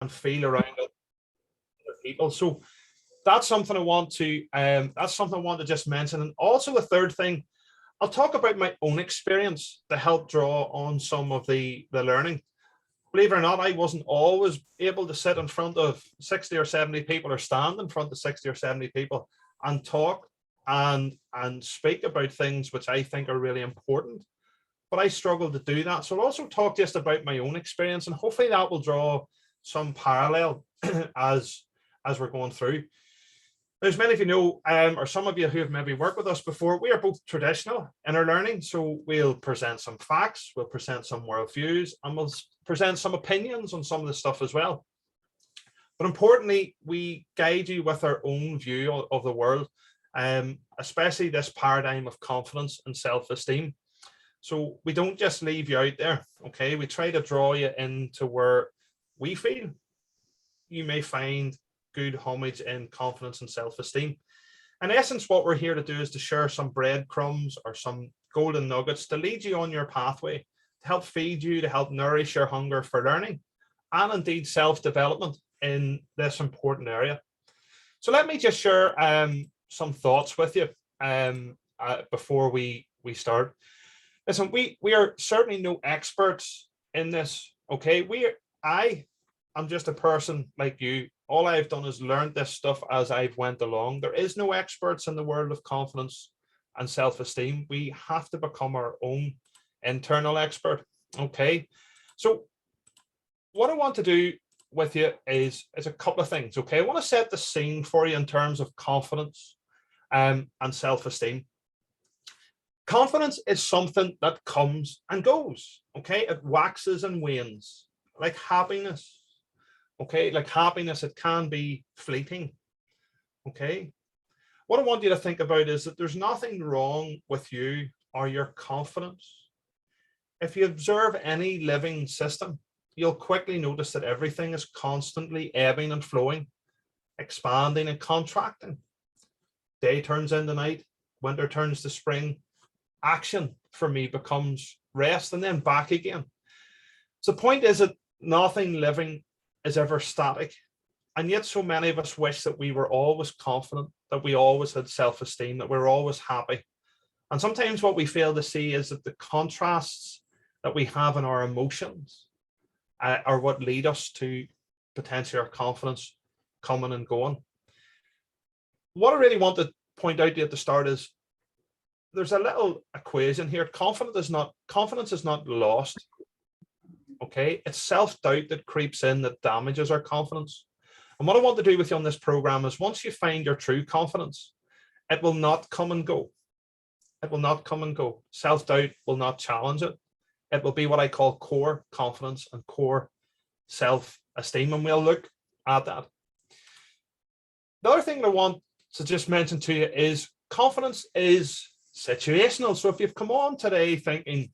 and feel around other people. So that's something I want to just mention. And also the third thing, I'll talk about my own experience to help draw on some of the learning. Believe it or not, I wasn't always able to sit in front of 60 or 70 people or stand in front of 60 or 70 people and talk and speak about things which I think are really important. But I struggled to do that. So I'll also talk just about my own experience, and hopefully that will draw some parallel as we're going through. As many of you know, or some of you who have maybe worked with us before, we are both traditional in our learning. So we'll present some facts, we'll present some worldviews, and we'll present some opinions on some of the stuff as well. But importantly, we guide you with our own view of the world, especially this paradigm of confidence and self-esteem. So we don't just leave you out there, okay? We try to draw you into where we feel you may find good homage in confidence and self-esteem. In essence, what we're here to do is to share some breadcrumbs or some golden nuggets to lead you on your pathway, to help feed you, to help nourish your hunger for learning, and indeed self-development in this important area. So let me just share some thoughts with you before we start. Listen, we are certainly no experts in this, okay? I'm just a person like you. All I've done is learned this stuff as I've went along. There is no experts in the world of confidence and self-esteem. We have to become our own internal expert, okay? So what I want to do with you is a couple of things, okay? I want to set the scene for you in terms of confidence and self-esteem. Confidence is something that comes and goes, okay? It waxes and wanes, like happiness, okay? Like happiness, it can be fleeting, okay? What I want you to think about is that there's nothing wrong with you or your confidence. If you observe any living system, you'll quickly notice that everything is constantly ebbing and flowing, expanding and contracting. Day turns into night, winter turns to spring. Action for me becomes rest and then back again. So the point is that nothing living is ever static. And yet so many of us wish that we were always confident, that we always had self-esteem, that we were always happy. And sometimes what we fail to see is that the contrasts that we have in our emotions are what lead us to potentially our confidence coming and going. What I really want to point out to you at the start is there's a little equation here. Confidence is not lost. Okay, it's self-doubt that creeps in that damages our confidence. And what I want to do with you on this program is once you find your true confidence, it will not come and go. It will not come and go. Self-doubt will not challenge it. It will be what I call core confidence and core self-esteem. And we'll look at that. The other thing that I want to just mention to you is confidence is situational. So if you've come on today thinking,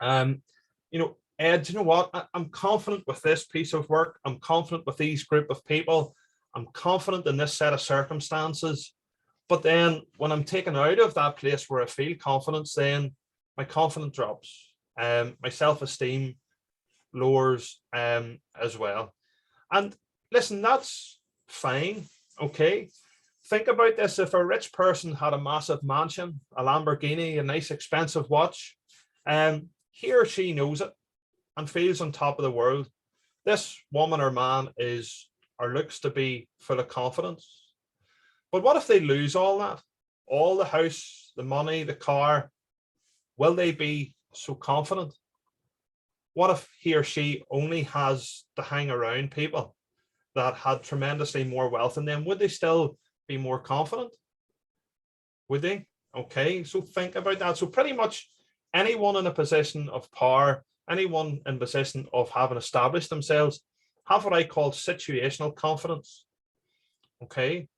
Ed, you know what? I'm confident with this piece of work. I'm confident with these group of people. I'm confident in this set of circumstances. But then when I'm taken out of that place where I feel confidence, then my confidence drops. My self-esteem lowers as well. And listen, that's fine. Okay. Think about this. If a rich person had a massive mansion, a Lamborghini, a nice expensive watch, he or she knows it and feels on top of the world. This woman or man is or looks to be full of confidence. But what if they lose all that? All the house, the money, the car, will they be so confident? What if he or she only has to hang around people that had tremendously more wealth than them? Would they still be more confident? Would they? Okay, so think about that. So pretty much anyone in a position of power, anyone in a position of having established themselves, have what I call situational confidence. Okay,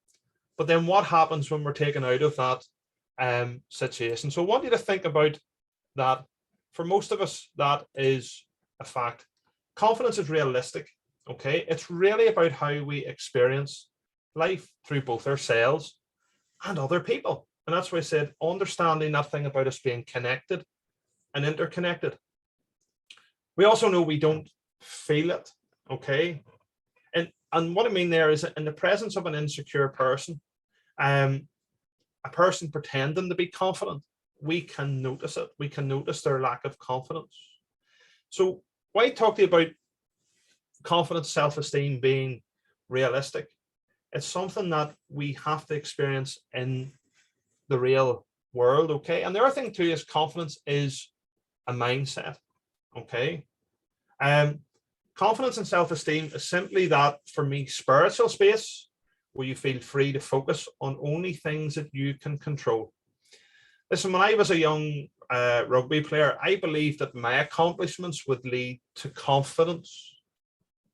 but then what happens when we're taken out of that situation? So I want you to think about that. For most of us, that is a fact. Confidence is realistic. Okay, it's really about how we experience life through both ourselves and other people. And that's why I said understanding that thing about us being connected and interconnected. We also know we don't feel it. Okay, And what I mean there is, in the presence of an insecure person, a person pretending to be confident, we can notice it. We can notice their lack of confidence. So why talk to you about confidence, self-esteem being realistic? It's something that we have to experience in the real world, okay? And the other thing too is confidence is a mindset, okay? Confidence and self-esteem is simply that, for me, spiritual space where you feel free to focus on only things that you can control. Listen, when I was a young rugby player, I believed that my accomplishments would lead to confidence.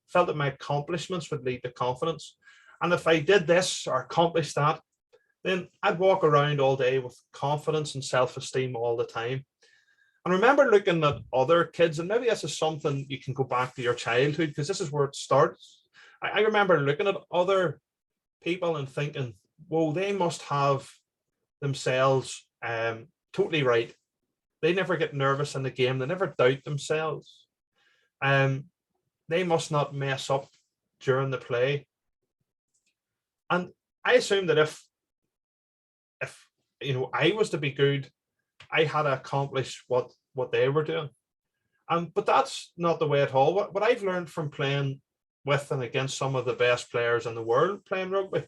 Felt that my accomplishments would lead to confidence. And if I did this or accomplished that, then I'd walk around all day with confidence and self-esteem all the time. And I remember looking at other kids, and maybe this is something you can go back to your childhood, because this is where it starts. I remember looking at other people and thinking, whoa, they must have themselves totally right. They never get nervous in the game. They never doubt themselves. They must not mess up during the play. And I assumed that if I was to be good, I had to accomplish what they were doing. But that's not the way at all. What I've learned from playing with and against some of the best players in the world playing rugby,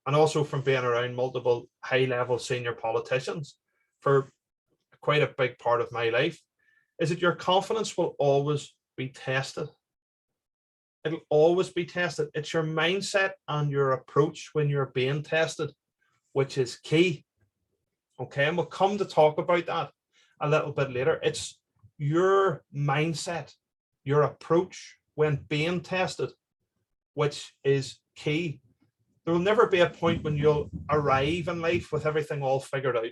and also from being around multiple high-level senior politicians for quite a big part of my life, is that your confidence will always be tested. It'll always be tested. It's your mindset and your approach when you're being tested, which is key. Okay, and we'll come to talk about that a little bit later. It's your mindset, your approach when being tested, which is key. There will never be a point when you'll arrive in life with everything all figured out.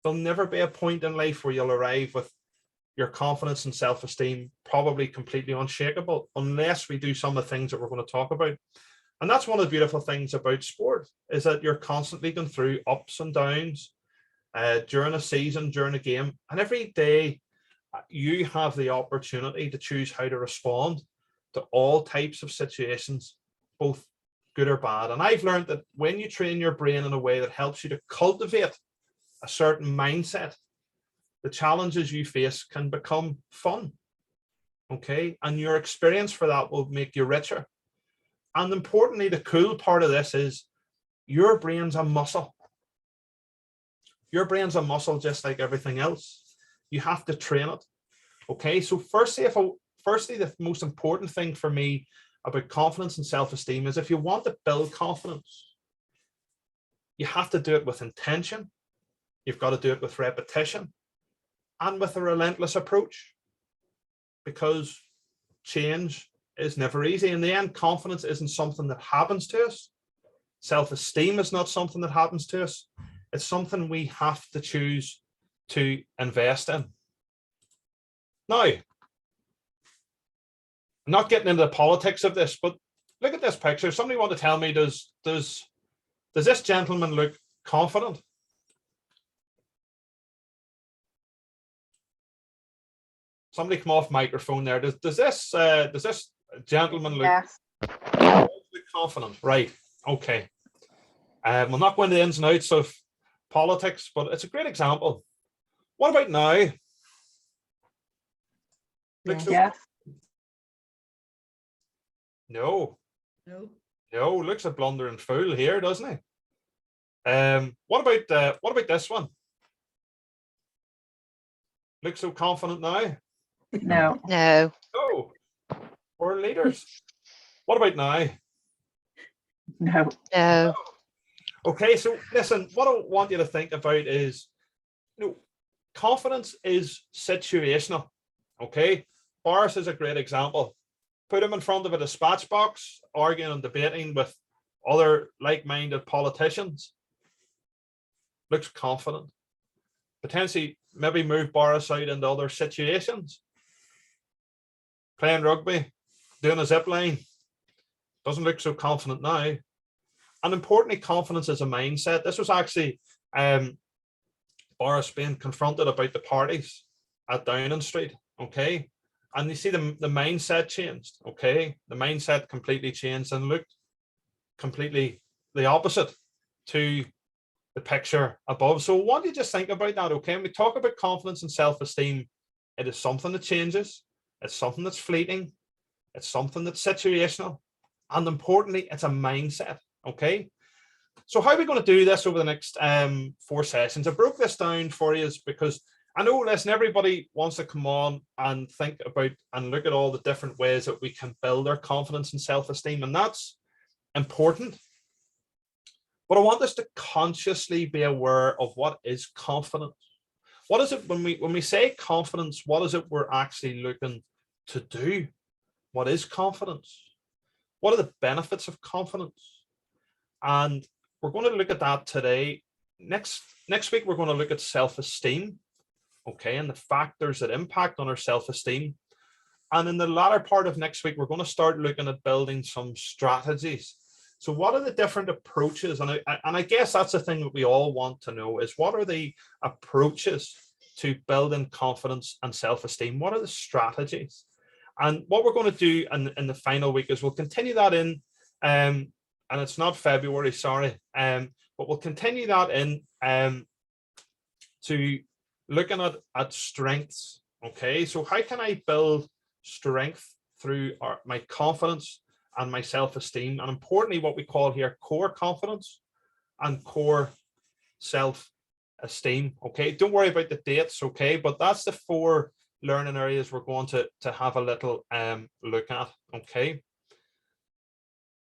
There'll never be a point in life where you'll arrive with your confidence and self-esteem probably completely unshakable, unless we do some of the things that we're going to talk about. And that's one of the beautiful things about sport, is that you're constantly going through ups and downs during a season, during a game. And every day you have the opportunity to choose how to respond to all types of situations, both good or bad. And I've learned that when you train your brain in a way that helps you to cultivate a certain mindset, the challenges you face can become fun. Okay. And your experience for that will make you richer. And importantly, the cool part of this is your brain's a muscle. Your brain's a muscle just like everything else. You have to train it. Okay. So firstly, the most important thing for me about confidence and self-esteem is, if you want to build confidence, you have to do it with intention. You've got to do it with repetition and with a relentless approach, because change is never easy. In the end, confidence isn't something that happens to us. Self-esteem is not something that happens to us. It's something we have to choose to invest in. Now, I'm not getting into the politics of this, but look at this picture. Somebody want to tell me, does this gentleman look confident? Somebody come off microphone there. Does this gentleman look, Yes. confident? Right. Okay. We'll not go into the ins and outs of politics, but it's a great example. What about now? Yes. No. Looks a blundering fool here, doesn't he? What about this one? Looks so confident now. No. Oh, we're leaders. What about now? No. Okay, so listen, what I want you to think about is, confidence is situational. Okay, Boris is a great example. Put him in front of a dispatch box, arguing and debating with other like-minded politicians. Looks confident. Potentially, maybe move Boris out into other situations. Playing rugby, doing a zip line. Doesn't look so confident now. And importantly, confidence is a mindset. This was actually Boris being confronted about the parties at Downing Street. Okay. And you see the mindset changed, okay? The mindset completely changed and looked completely the opposite to the picture above. So what do you just think about that, okay? When we talk about confidence and self-esteem, it is something that changes. It's something that's fleeting. It's something that's situational. And importantly, it's a mindset, okay? So how are we going to do this over the next 4 sessions? I broke this down for you because I know, listen, everybody wants to come on and think about and look at all the different ways that we can build our confidence and self-esteem, and that's important. But I want us to consciously be aware of what is confidence. What is it when we say confidence, what is it we're actually looking to do? What is confidence? What are the benefits of confidence? And we're going to look at that today. Next week, we're going to look at self-esteem, okay, and the factors that impact on our self-esteem. And in the latter part of next week, we're going to start looking at building some strategies. So what are the different approaches? And I guess that's the thing that we all want to know is what are the approaches to building confidence and self-esteem? What are the strategies? And what we're going to do in the final week is we'll continue that in, and it's not February, sorry, but we'll continue that in to looking at strengths. Okay, so how can I build strength through my confidence and my self-esteem, and importantly, what we call here core confidence and core self-esteem. Okay, don't worry about the dates, okay, but that's the 4 learning areas we're going to have a little look at. Okay,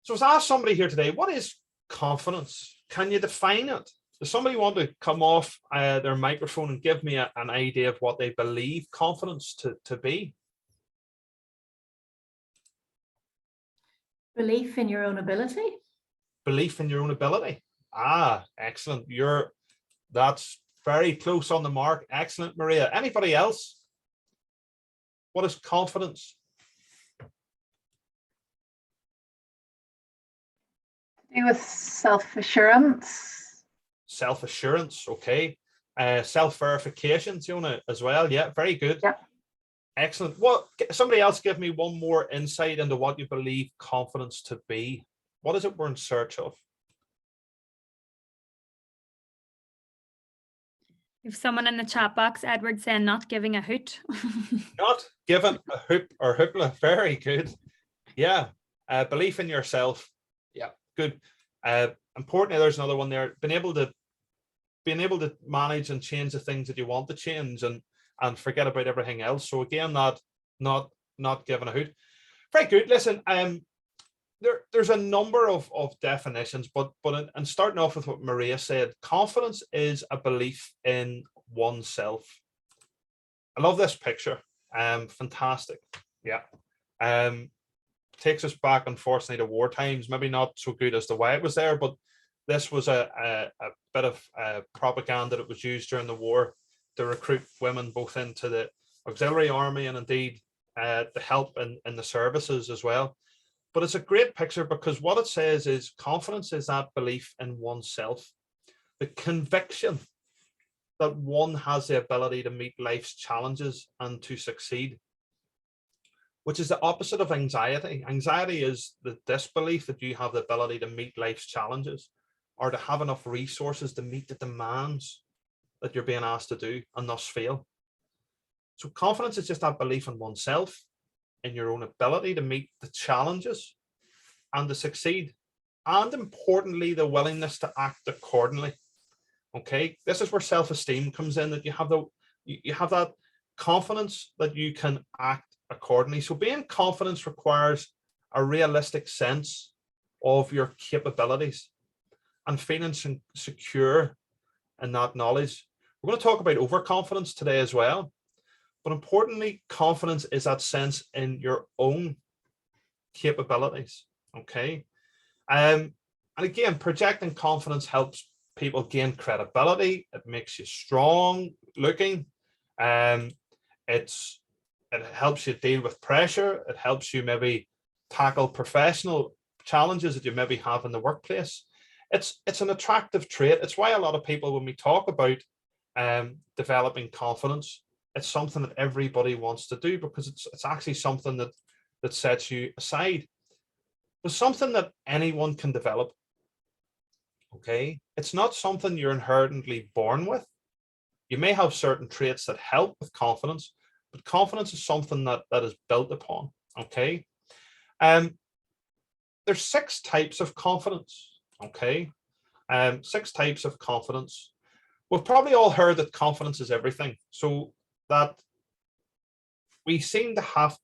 so let's ask somebody here today, what is confidence? Can you define it? Does somebody want to come off their microphone and give me an idea of what they believe confidence to be? Belief in your own ability. Belief in your own ability. Ah, excellent. That's very close on the mark. Excellent, Maria. Anybody else? What is confidence? To do with self-assurance. Self-assurance, okay. Self-verification, Fiona, as well. Yeah, very good. Yeah. Excellent. What? Somebody else give me one more insight into what you believe confidence to be. What is it we're in search of? If someone in the chat box, Edward saying not giving a hoot. Not giving a hoop or hoopla. Very good. Yeah. Belief in yourself. Yeah, good. Importantly, there's another one there. Being able to manage and change the things that you want to change and forget about everything else. So again, not giving a hoot. Very good. Listen, there's a number of definitions, but and starting off with what Maria said, confidence is a belief in oneself. I love this picture. Fantastic. Yeah. Takes us back, unfortunately, to war times. Maybe not so good as the way it was there, but this was a bit of propaganda that was used during the war to recruit women both into the auxiliary army and indeed to help in the services as well. But it's a great picture because what it says is confidence is that belief in oneself, the conviction that one has the ability to meet life's challenges and to succeed, which is the opposite of anxiety. Anxiety is the disbelief that you have the ability to meet life's challenges or to have enough resources to meet the demands that you're being asked to do and thus fail. So confidence is just that belief in oneself, in your own ability to meet the challenges and to succeed. And importantly, the willingness to act accordingly. Okay, this is where self-esteem comes in, that you have that confidence that you can act accordingly. So being confident requires a realistic sense of your capabilities and feeling secure in that knowledge. We're going to talk about overconfidence today as well. But importantly, confidence is that sense in your own capabilities. Okay. And again, projecting confidence helps people gain credibility. It makes you strong looking. It helps you deal with pressure. It helps you maybe tackle professional challenges that you maybe have in the workplace. It's an attractive trait. It's why a lot of people, when we talk about developing confidence, it's something that everybody wants to do because it's actually something that sets you aside. But something that anyone can develop. Okay, it's not something you're inherently born with. You may have certain traits that help with confidence, but confidence is something that is built upon. Okay, there's 6 types of confidence. Okay, 6 types of confidence. We've probably all heard that confidence is everything, so that we seem to have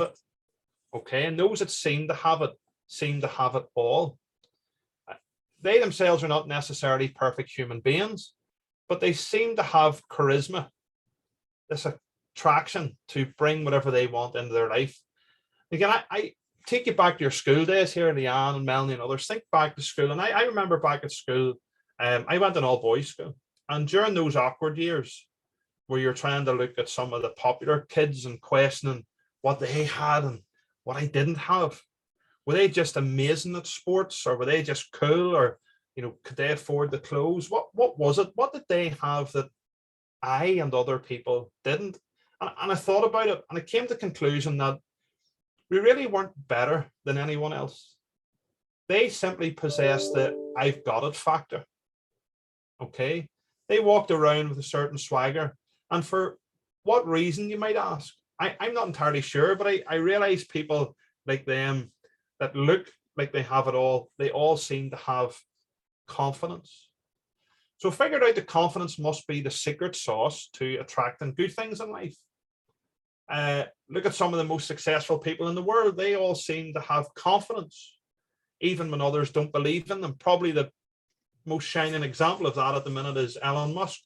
it. Okay, and those that seem to have it all. They themselves are not necessarily perfect human beings, but they seem to have charisma, this attraction to bring whatever they want into their life. Again, I take you back to your school days here, Leanne and Melanie and others. Think back to school, and I remember back at school, I went to an all-boys school, and during those awkward years where you're trying to look at some of the popular kids and questioning what they had and what I didn't have, were they just amazing at sports, or were they just cool, or could they afford the clothes? What was it? What did they have that I and other people didn't? And I thought about it, and I came to the conclusion that we really weren't better than anyone else. They simply possessed the I've got it factor. Okay, they walked around with a certain swagger, and for what reason, you might ask? I'm not entirely sure, but I realize people like them that look like they have it all, they all seem to have confidence. So figured out that confidence must be the secret sauce to attracting good things in life. Look at some of the most successful people in the world. They all seem to have confidence, even when others don't believe in them. Probably the most shining example of that at the minute is Elon Musk.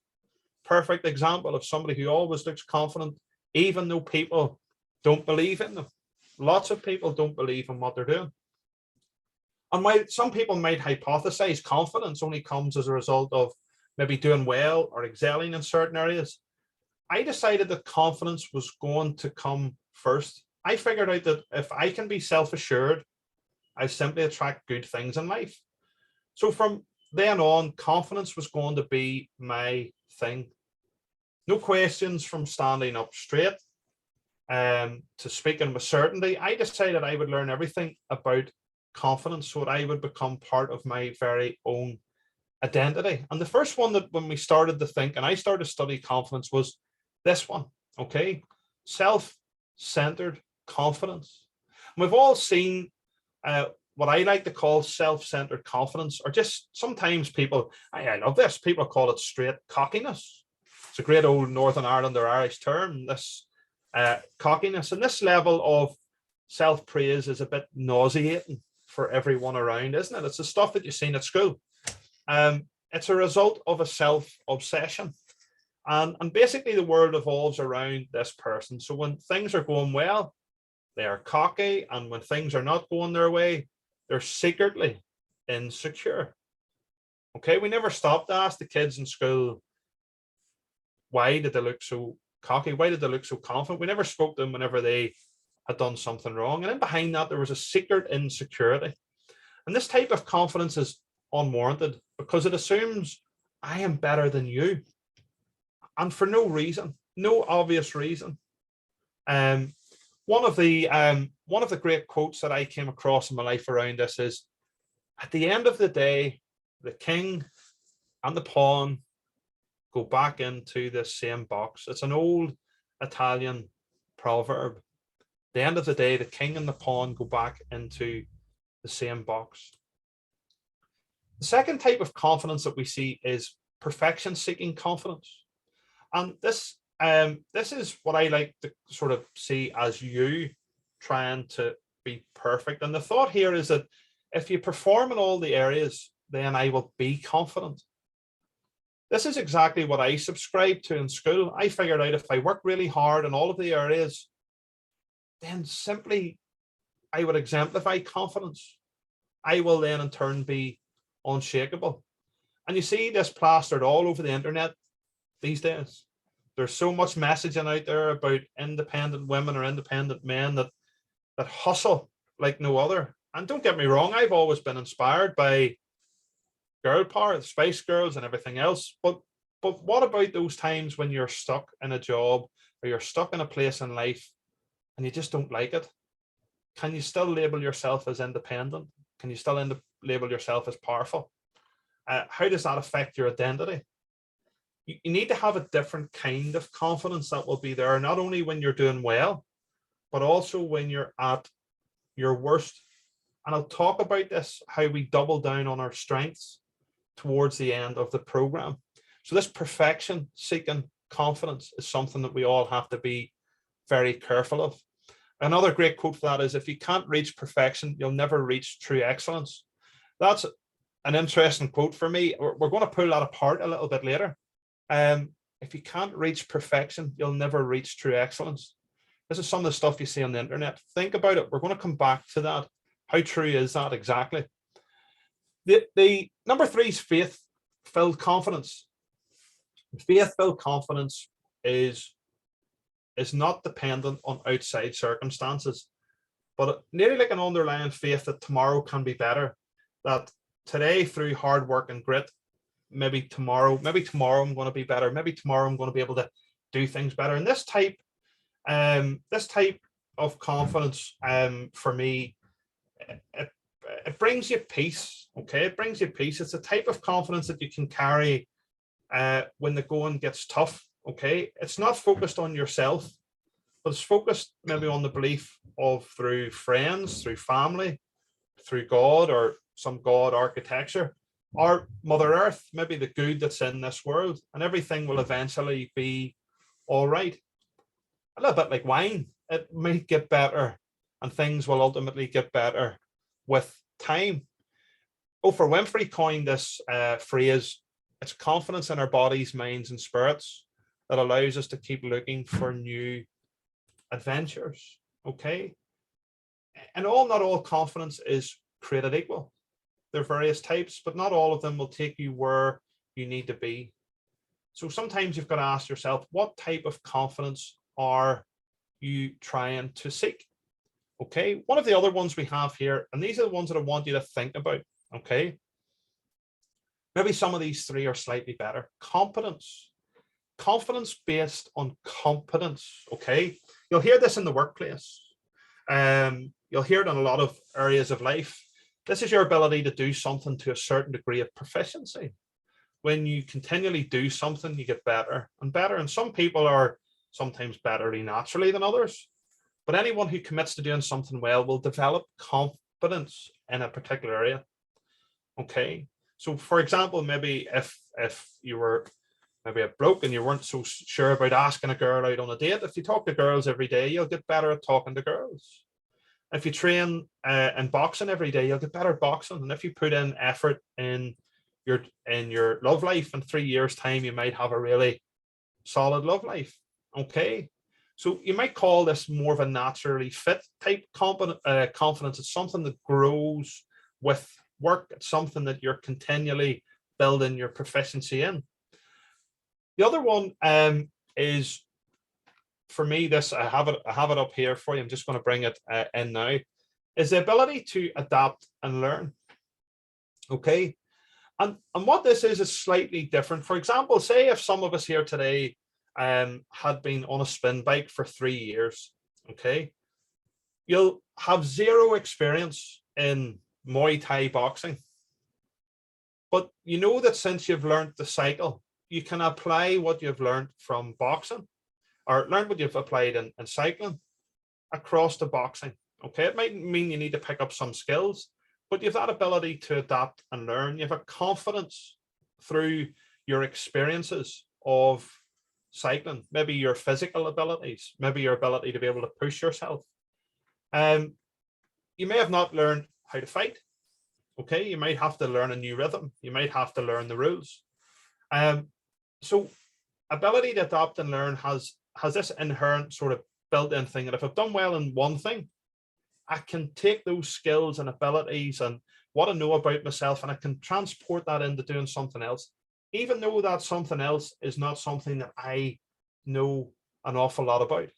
Perfect example of somebody who always looks confident, even though people don't believe in them. Lots of people don't believe in what they're doing. And while some people might hypothesize confidence only comes as a result of maybe doing well or excelling in certain areas, I decided that confidence was going to come first. I figured out that if I can be self-assured, I simply attract good things in life. So from then on, confidence was going to be my thing. No questions from standing up straight to speaking with certainty. I decided I would learn everything about confidence so that I would become part of my very own identity. And the first one that when we started to think and I started to study confidence was this one, okay? Self-centered confidence. And we've all seen what I like to call self-centered confidence, or just sometimes people, I love this, people call it straight cockiness. It's a great old Northern Ireland or Irish term, this cockiness. And this level of self-praise is a bit nauseating for everyone around, isn't it? It's the stuff that you've seen at school. It's a result of a self-obsession. And basically the world evolves around this person. So when things are going well, they are cocky. And when things are not going their way, they're secretly insecure. Okay, we never stopped to ask the kids in school, why did they look so cocky? Why did they look so confident? We never spoke to them whenever they had done something wrong. And then behind that, there was a secret insecurity. And this type of confidence is unwarranted because it assumes I am better than you. And for no reason, no obvious reason. One of the great quotes that I came across in my life around this is, at the end of the day, the king and the pawn go back into the same box. It's an old Italian proverb. At the end of the day, the king and the pawn go back into the same box. The second type of confidence that we see is perfection-seeking confidence. And this is what I like to sort of see as you trying to be perfect. And the thought here is that if you perform in all the areas, then I will be confident. This is exactly what I subscribed to in school. I figured out if I work really hard in all of the areas, then simply I would exemplify confidence. I will then in turn be unshakable. And you see this plastered all over the internet these days. There's so much messaging out there about independent women or independent men that hustle like no other. And don't get me wrong, I've always been inspired by girl power, the Spice Girls and everything else. But But what about those times when you're stuck in a job or you're stuck in a place in life and you just don't like it? Can you still label yourself as independent? Can you still label yourself as powerful? How does that affect your identity? You need to have a different kind of confidence that will be there, not only when you're doing well, but also when you're at your worst. And I'll talk about this, how we double down on our strengths towards the end of the program. So this perfection seeking confidence is something that we all have to be very careful of. Another great quote for that is, if you can't reach perfection, you'll never reach true excellence. That's an interesting quote for me. We're going to pull that apart a little bit later. If you can't reach perfection, you'll never reach true excellence. This is some of the stuff you see on the internet. Think about it. We're going to come back to that. How true is that exactly? The number 3 is faith-filled confidence. Faith-filled confidence is not dependent on outside circumstances, but nearly like an underlying faith that tomorrow can be better, that today through hard work and grit, maybe tomorrow I'm going to be better, maybe tomorrow I'm going to be able to do things better. And this type of confidence, for me, it brings you peace. Okay, it brings you peace. It's a type of confidence that you can carry when the going gets tough. Okay, it's not focused on yourself, but it's focused maybe on the belief of through friends, through family, through God or some God architecture, or Mother Earth, maybe the good that's in this world, and everything will eventually be all right. A little bit like wine, it might get better, and things will ultimately get better with time. Oprah Winfrey coined this phrase, it's confidence in our bodies, minds, and spirits that allows us to keep looking for new adventures. Okay. And not all confidence is created equal. There are various types, but not all of them will take you where you need to be. So sometimes you've got to ask yourself, what type of confidence are you trying to seek? Okay. One of the other ones we have here, and these are the ones that I want you to think about. Okay. Maybe some of these 3 are slightly better. Competence. Confidence based on competence. Okay. You'll hear this in the workplace. You'll hear it in a lot of areas of life. This is your ability to do something to a certain degree of proficiency. When you continually do something, you get better and better. And some people are sometimes better naturally than others. But anyone who commits to doing something well will develop confidence in a particular area. Okay. So for example, maybe if you were maybe a bloke and you weren't so sure about asking a girl out on a date, if you talk to girls every day, you'll get better at talking to girls. If you train in boxing every day, you'll get better at boxing. And if you put in effort in your love life, in 3 years' time, you might have a really solid love life. Okay. So you might call this more of a naturally fit type confidence. It's something that grows with work. It's something that you're continually building your proficiency in. The other one is, for me, this I have it up here for you. I'm just going to bring it in now. Is the ability to adapt and learn. Okay, and what this is slightly different. For example, say if some of us here today had been on a spin bike for 3 years. Okay, you'll have 0 experience in Muay Thai boxing, but you know that since you've learned the cycle, you can apply what you've learned from boxing, or learn what you've applied in cycling across to boxing. Okay, it might mean you need to pick up some skills, but you have that ability to adapt and learn. You have a confidence through your experiences of cycling, maybe your physical abilities, maybe your ability to be able to push yourself. You may have not learned how to fight. Okay, you might have to learn a new rhythm. You might have to learn the rules. So ability to adapt and learn has this inherent sort of built-in thing that if I've done well in one thing, I can take those skills and abilities and what I know about myself, and I can transport that into doing something else, even though that something else is not something that I know an awful lot about.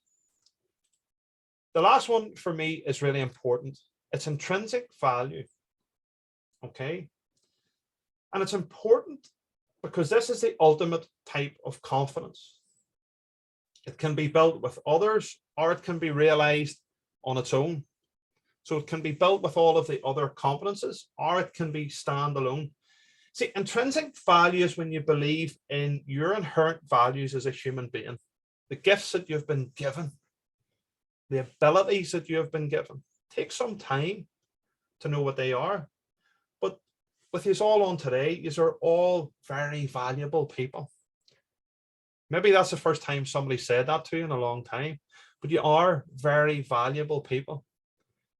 The last one for me is really important. It's intrinsic value. Okay. And it's important because this is the ultimate type of confidence. It can be built with others, or it can be realized on its own. So it can be built with all of the other competences, or it can be standalone. See, intrinsic value is when you believe in your inherent values as a human being, the gifts that you've been given, the abilities that you have been given. Take some time to know what they are. But with you all on today, you are all very valuable people. Maybe that's the first time somebody said that to you in a long time, but you are very valuable people.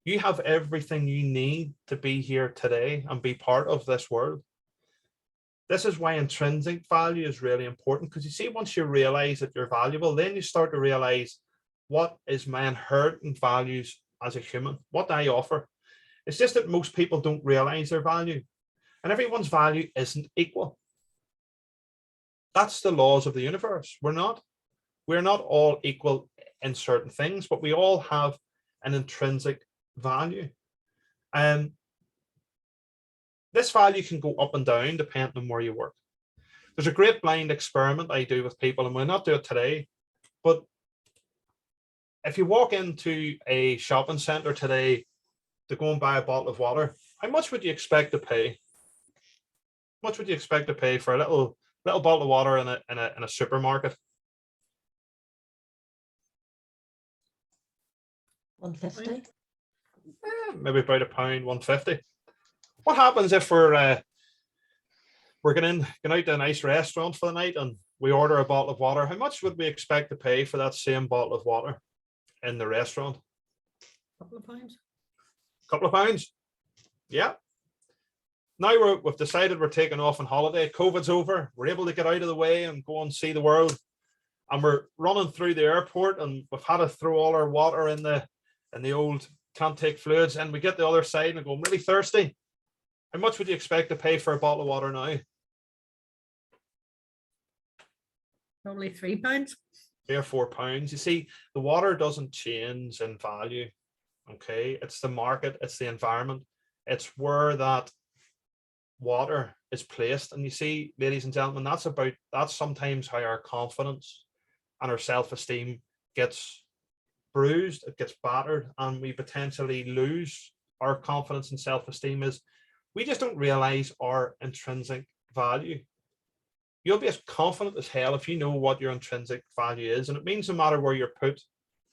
You have everything you need to be here today and be part of this world. This is why intrinsic value is really important, because you see, once you realize that you're valuable, then you start to realize what is my inherent values as a human, what I offer. It's just that most people don't realize their value, and everyone's value isn't equal. That's the laws of the universe. We're not all equal in certain things, but we all have an intrinsic value. And this value can go up and down depending on where you work. There's a great blind experiment I do with people, and we'll not do it today, but if you walk into a shopping center today to go and buy a bottle of water, how much would you expect to pay? How much would you expect to pay for a little bottle of water in a supermarket? 150. Maybe about £1, 150. What happens if we're going out to a nice restaurant for the night and we order a bottle of water? How much would we expect to pay for that same bottle of water in the restaurant? Couple of pounds. Couple of pounds. Yeah. Now we've decided we're taking off on holiday. COVID's over. We're able to get out of the way and go and see the world. And we're running through the airport, and we've had to throw all our water in the old can't take fluids. And we get the other side and go, I'm really thirsty. How much would you expect to pay for a bottle of water now? Probably £3. £3 or £4. You see, the water doesn't change in value. Okay, it's the market, it's the environment, it's where that water is placed. And you see, ladies and gentlemen, that's sometimes how our confidence and our self-esteem gets bruised, it gets battered, and we potentially lose our confidence and self-esteem. Is we just don't realize our intrinsic value. You'll be as confident as hell if you know what your intrinsic value is. And it means no matter where you're put,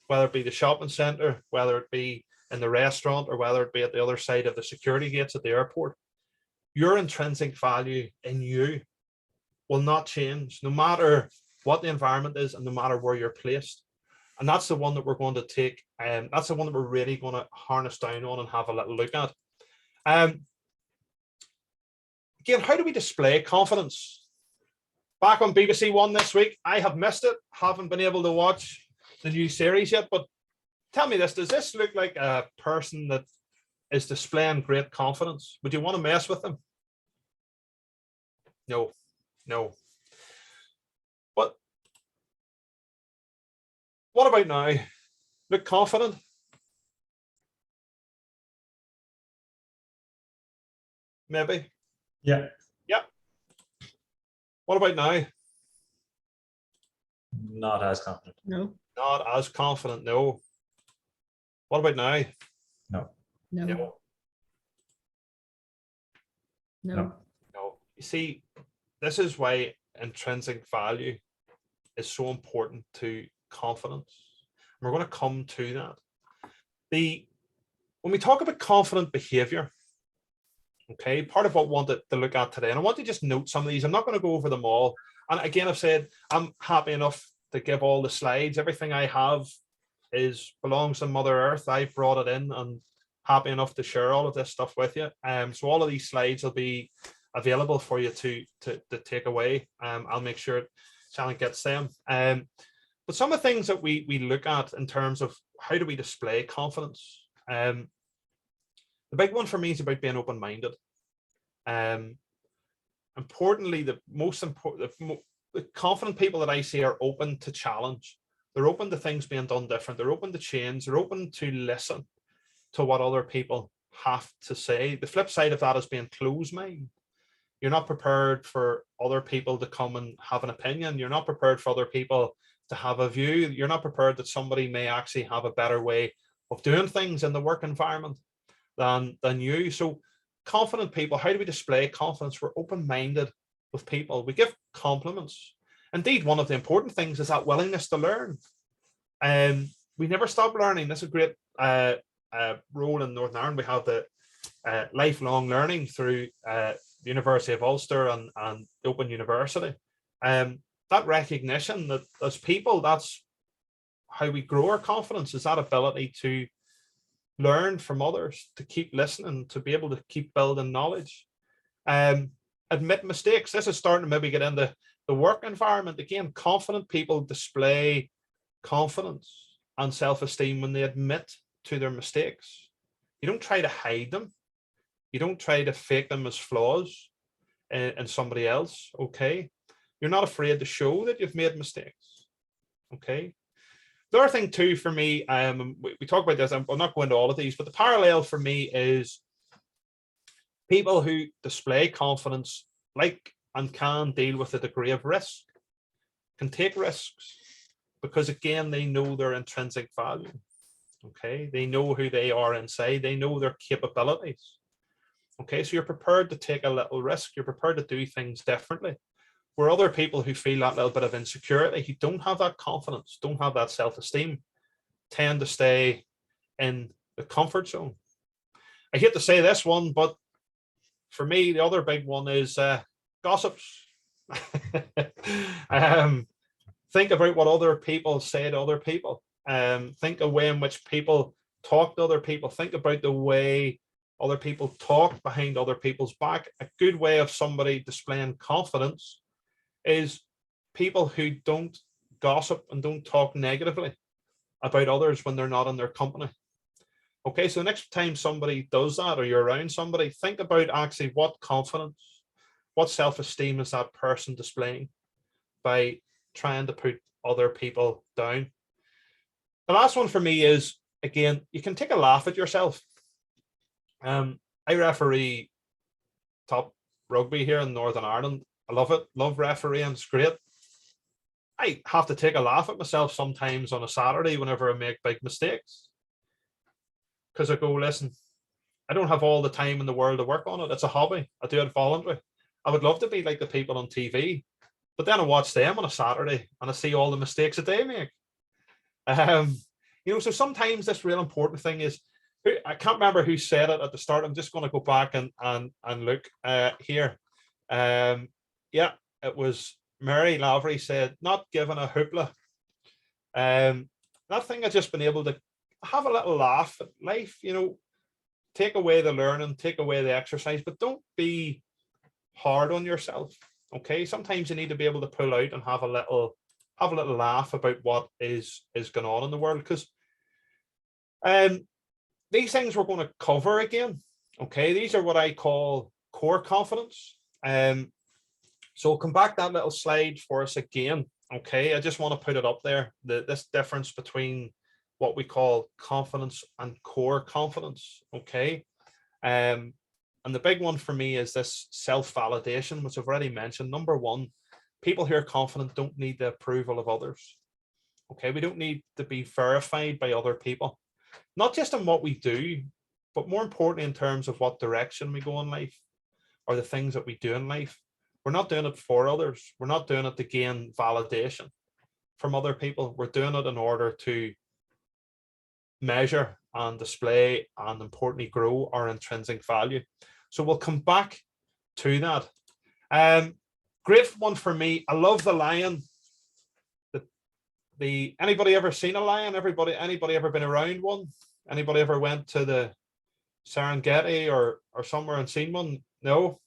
whether it be the shopping center, whether it be in the restaurant, or whether it be at the other side of the security gates at the airport, your intrinsic value in you will not change no matter what the environment is and no matter where you're placed. And that's the one that we're going to take, and that's the one that we're really going to harness down on and have a little look at. Again, how do we display confidence? Back on BBC One this week. I have missed it, haven't been able to watch the new series yet, but tell me this, does this look like a person that is displaying great confidence? Would you want to mess with them? No. But what about now? Look confident? Maybe. Yeah. What about now? Not as confident. No. Not as confident, no. What about now? No. No. No. You see, this is why intrinsic value is so important to confidence. And we're going to come to that. When we talk about confident behavior, okay, part of what I wanted to look at today, and I want to just note some of these. I'm not going to go over them all. And again, I've said I'm happy enough to give all the slides. Everything I have belongs to Mother Earth. I brought it in and happy enough to share all of this stuff with you. So all of these slides will be available for you to take away. I'll make sure Shannon gets them. But some of the things that we look at in terms of how do we display confidence. The big one for me is about being open-minded. Importantly, the confident people that I see are open to challenge. They're open to things being done different. They're open to change. They're open to listen to what other people have to say. The flip side of that is being closed-minded. You're not prepared for other people to come and have an opinion. You're not prepared for other people to have a view. You're not prepared that somebody may actually have a better way of doing things in the work environment than you. So confident people, how do we display confidence? We're open-minded with people. We give compliments. Indeed, one of the important things is that willingness to learn. We never stop learning. That's a great role in Northern Ireland. We have the lifelong learning through the University of Ulster and Open University. That recognition that as people, that's how we grow our confidence, is that ability to learn from others, to keep listening, to be able to keep building knowledge. Admit mistakes. This is starting to maybe get into the work environment. Again, confident people display confidence and self-esteem when they admit to their mistakes. You don't try to hide them. You don't try to fake them as flaws in somebody else, okay? You're not afraid to show that you've made mistakes, okay? The other thing too for me, we talk about this, I'm not going to all of these, but the parallel for me is people who display confidence like and can deal with a degree of risk, can take risks, because again, they know their intrinsic value, okay? They know who they are inside, they know their capabilities, okay? So you're prepared to take a little risk, you're prepared to do things differently. Where other people who feel that little bit of insecurity, who don't have that confidence, don't have that self-esteem, tend to stay in the comfort zone. I hate to say this one, but for me, the other big one is gossips. Think about what other people say to other people. Think of the way in which people talk to other people. Think about the way other people talk behind other people's back. A good way of somebody displaying confidence is people who don't gossip and don't talk negatively about others when they're not in their company. Okay, so the next time somebody does that, or you're around somebody, think about actually what confidence, what self-esteem is that person displaying by trying to put other people down. The last one for me is, again, you can take a laugh at yourself. I referee top rugby here in Northern Ireland. I love it, love refereeing, it's great. I have to take a laugh at myself sometimes on a Saturday whenever I make big mistakes. Because I go, listen, I don't have all the time in the world to work on it. It's a hobby. I do it voluntarily. I would love to be like the people on TV, but then I watch them on a Saturday and I see all the mistakes that they make. So sometimes this real important thing is, I can't remember who said it at the start. I'm just going to go back and look here. Yeah, it was Mary Lavery said, not given a hoopla. That thing I've just been able to have a little laugh at life, take away the learning, take away the exercise, but don't be hard on yourself. Okay, sometimes you need to be able to pull out and have a little laugh about what is going on in the world, because these things we're going to cover again. Okay, these are what I call core confidence. So I'll come back that little slide for us again. Okay, I just want to put it up there, this difference between what we call confidence and core confidence. Okay, and the big one for me is this self-validation, which I've already mentioned. Number one, people who are confident don't need the approval of others. Okay, we don't need to be verified by other people, not just in what we do, but more importantly in terms of what direction we go in life, or the things that we do in life. We're not doing it for others. We're not doing it to gain validation from other people. We're doing it in order to measure and display and importantly grow our intrinsic value. So we'll come back to that. Great one for me. I love the lion. Anybody ever seen a lion? Anybody ever been around one? Anybody ever went to the Serengeti or somewhere and seen one? No.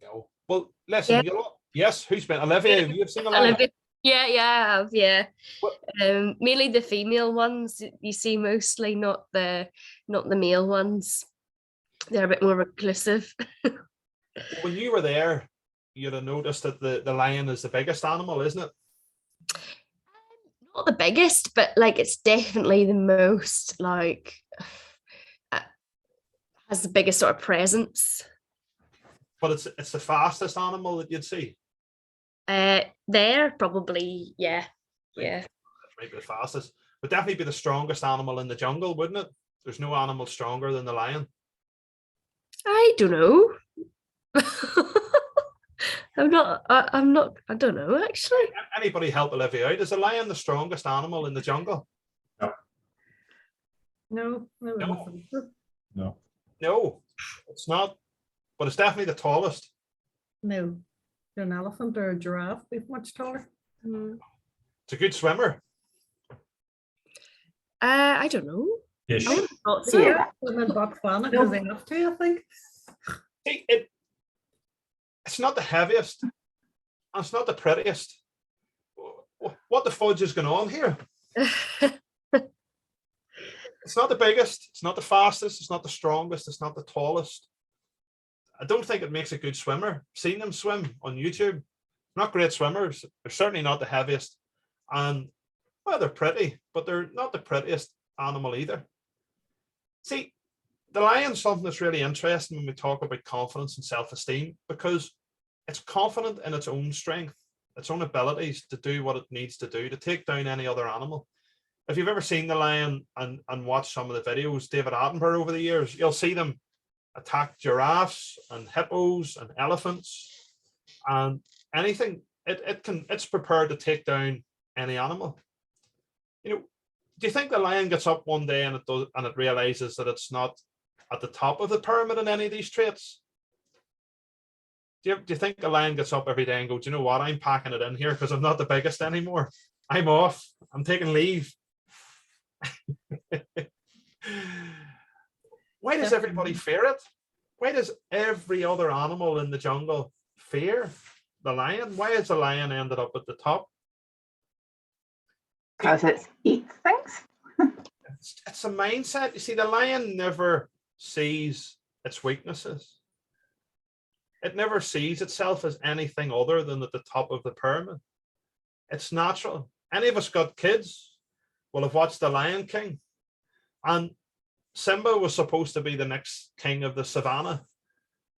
No. Well, listen. Yeah. Yes. Who's been? Olivia, have you seen a lion? Yeah, I have, yeah. What? Mainly the female ones you see mostly, not the male ones. They're a bit more reclusive. When you were there, you'd have noticed that the lion is the biggest animal, isn't it? Not the biggest, but like it's definitely the most like Has the biggest sort of presence. but it's the fastest animal that you'd see. There probably, yeah. Yeah. Maybe the fastest, would definitely be the strongest animal in the jungle, wouldn't it? There's no animal stronger than the lion. I don't know. I don't know actually. Anybody help Olivia out? Is the lion the strongest animal in the jungle? No, no, No. elephant. No. No, it's not. But it's definitely the tallest. No. An elephant or a giraffe be much taller. It's a good swimmer. I don't know. Ish. I would have thought so. Yeah. Swim in Botswana because they have to, I think. See, it's not the heaviest. And it's not the prettiest. What the fudge is going on here? It's not the biggest. It's not the fastest. It's not the strongest. It's not the tallest. I don't think it makes a good swimmer. Seen them swim on YouTube. Not great swimmers. They're certainly not the heaviest. And, well, they're pretty, but they're not the prettiest animal either. See, the lion's something that's really interesting when we talk about confidence and self-esteem, because it's confident in its own strength, its own abilities to do what it needs to do, to take down any other animal. If you've ever seen the lion and watched some of the videos, David Attenborough over the years, you'll see them attack giraffes and hippos and elephants and anything. It's prepared to take down any animal. You know, do you think the lion gets up one day and it realizes that it's not at the top of the pyramid in any of these traits? Do you think the lion gets up every day and goes, do you know what, I'm packing it in here because I'm not the biggest anymore. I'm off. I'm taking leave. Why does everybody fear it? Why does every other animal in the jungle fear the lion? Why has the lion ended up at the top? Because it eats things. It's a mindset. You see, the lion never sees its weaknesses. It never sees itself as anything other than at the top of the pyramid. It's natural. Any of us got kids will have watched The Lion King. And Simba was supposed to be the next king of the savannah,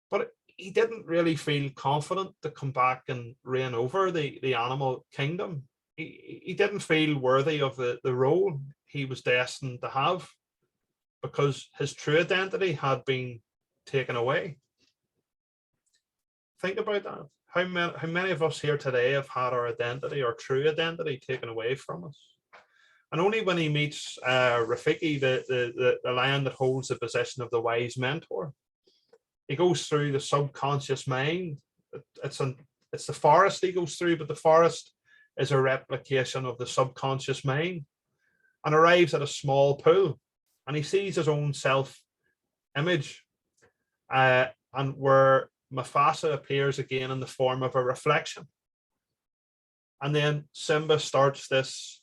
but he didn't really feel confident to come back and reign over the animal kingdom. He didn't feel worthy of the role he was destined to have because his true identity had been taken away. Think about that. How many of us here today have had our identity, our true identity, taken away from us? And only when he meets Rafiki, the lion that holds the position of the wise mentor, he goes through the subconscious mind. It's the forest he goes through, but the forest is a replication of the subconscious mind, and arrives at a small pool, and he sees his own self-image, and where Mufasa appears again in the form of a reflection. And then Simba starts this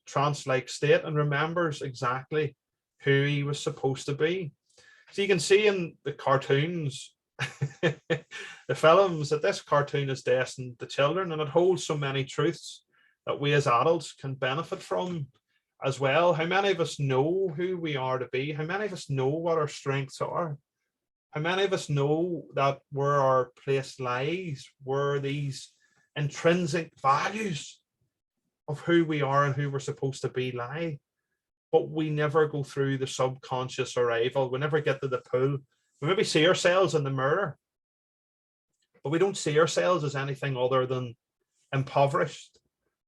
trance-like state and remembers exactly who he was supposed to be. So you can see in the cartoons, the films, that this cartoon is destined to children, and it holds so many truths that we as adults can benefit from as well. How many of us know who we are to be? How many of us know what our strengths are? How many of us know that where our place lies, where these intrinsic values of who we are and who we're supposed to be lie? But we never go through the subconscious arrival. We never get to the pool. We maybe see ourselves in the mirror, but we don't see ourselves as anything other than impoverished.